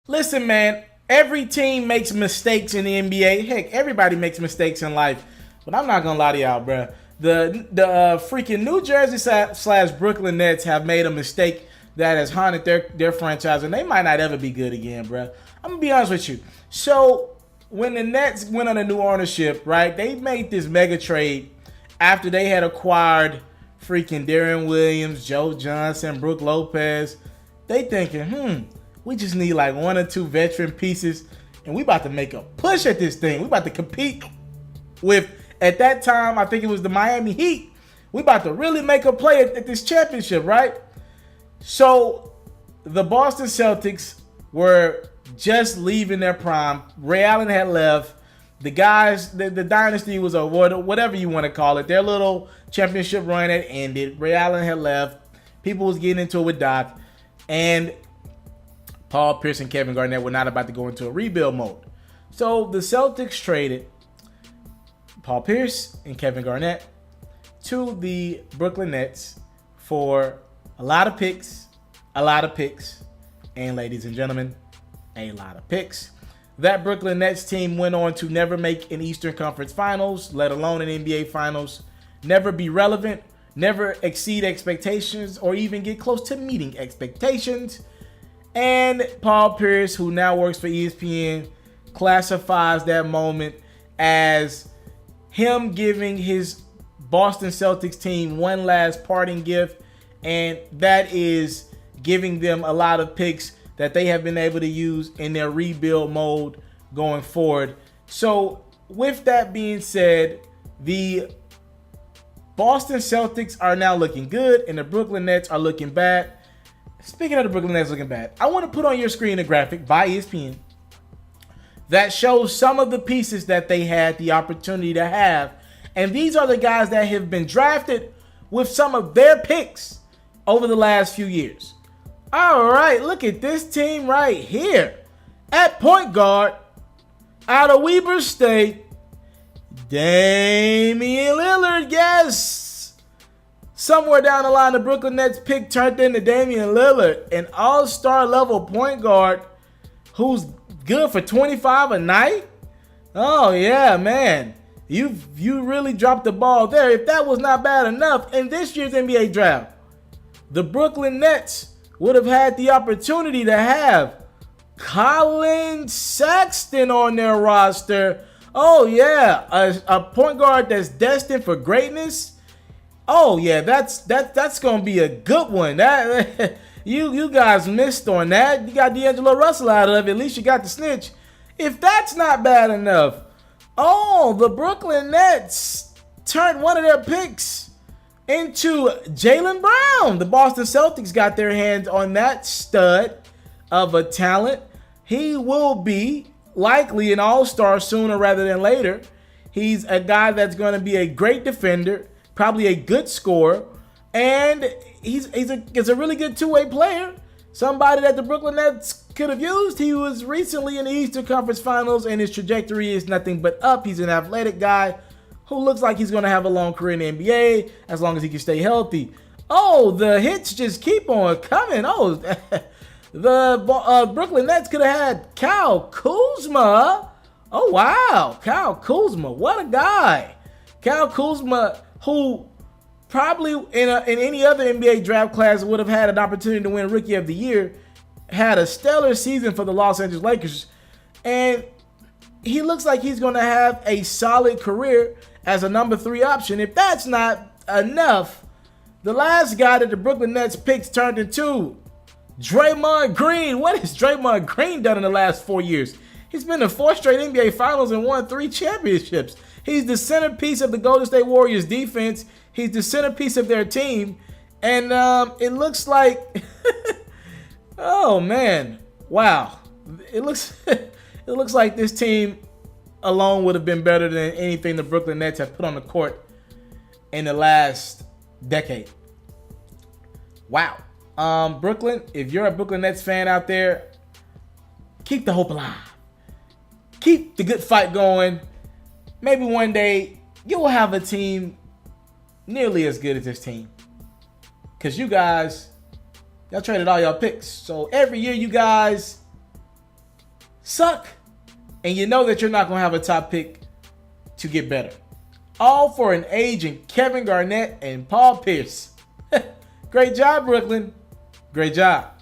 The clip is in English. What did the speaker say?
Listen, man, every team makes mistakes in the NBA. Heck, everybody makes mistakes in life. But I'm not gonna lie to y'all, bruh. The freaking New Jersey slash Brooklyn Nets have made a mistake that has haunted their franchise, and they might not ever be good again, bruh. I'm gonna be honest with you. So when the Nets went under new ownership, right, they made this mega trade after they had acquired freaking Darren Williams, Joe Johnson, Brook Lopez. They thinking, we just need like one or two veteran pieces, and we about to make a push at this thing. We about to compete with, at that time, I think it was the Miami Heat. We about to really make a play at this championship, right? So the Boston Celtics were just leaving their prime. Ray Allen had left. The guys, the dynasty was over, whatever you want to call it. Their little championship run had ended. Ray Allen had left. People was getting into it with Doc. And Paul Pierce and Kevin Garnett were not about to go into a rebuild mode. So the Celtics traded Paul Pierce and Kevin Garnett to the Brooklyn Nets for a lot of picks, and ladies and gentlemen, a lot of picks. That Brooklyn Nets team went on to never make an Eastern Conference Finals, let alone an NBA Finals, never be relevant, never exceed expectations, or even get close to meeting expectations. And Paul Pierce, who now works for ESPN, classifies that moment as him giving his Boston Celtics team one last parting gift, and that is giving them a lot of picks that they have been able to use in their rebuild mode going forward. So with that being said, the Boston Celtics are now looking good and the Brooklyn Nets are looking bad. Speaking of the Brooklyn Nets looking bad, I want to put on your screen a graphic by ESPN that shows some of the pieces that they had the opportunity to have. And these are the guys that have been drafted with some of their picks over the last few years. All right, look at this team right here. At point guard, out of Weber State, Damian Lillard. Yes. Somewhere down the line, the Brooklyn Nets pick turned into Damian Lillard, an all-star level point guard who's good for 25 a night. Oh, yeah, man. You really dropped the ball there. If that was not bad enough, in this year's NBA draft, the Brooklyn Nets would have had the opportunity to have Colin Sexton on their roster. Oh, yeah, a point guard that's destined for greatness. Oh, yeah, that's going to be a good one. That you guys missed on that. You got D'Angelo Russell out of it. At least you got the snitch. If that's not bad enough, the Brooklyn Nets turned one of their picks into Jaylen Brown. The Boston Celtics got their hands on that stud of a talent. He will be likely an all-star sooner rather than later. He's a guy that's going to be a great defender, probably a good scorer, and he's a really good two-way player. Somebody that the Brooklyn Nets could have used. He was recently in the Eastern Conference Finals, and his trajectory is nothing but up. He's an athletic guy who looks like he's going to have a long career in the NBA as long as he can stay healthy. Oh, the hits just keep on coming. Oh, the Brooklyn Nets could have had Kyle Kuzma. Oh, wow. Kyle Kuzma. What a guy. Kyle Kuzma, who probably in any other NBA draft class would have had an opportunity to win Rookie of the Year, had a stellar season for the Los Angeles Lakers. And he looks like he's going to have a solid career as a number 3 option. If that's not enough, the last guy that the Brooklyn Nets picked turned into Draymond Green. What has Draymond Green done in the last 4 years? He's been in 4 straight NBA Finals and won 3 championships. He's the centerpiece of the Golden State Warriors defense. He's the centerpiece of their team. And it looks like, oh man, wow. It looks like this team alone would have been better than anything the Brooklyn Nets have put on the court in the last decade. Wow. Brooklyn, if you're a Brooklyn Nets fan out there, keep the hope alive. Keep the good fight going. Maybe one day you'll have a team nearly as good as this team. Because you guys, y'all traded all y'all picks. So every year you guys suck. And you know that you're not going to have a top pick to get better. All for an aging Kevin Garnett and Paul Pierce. Great job, Brooklyn. Great job.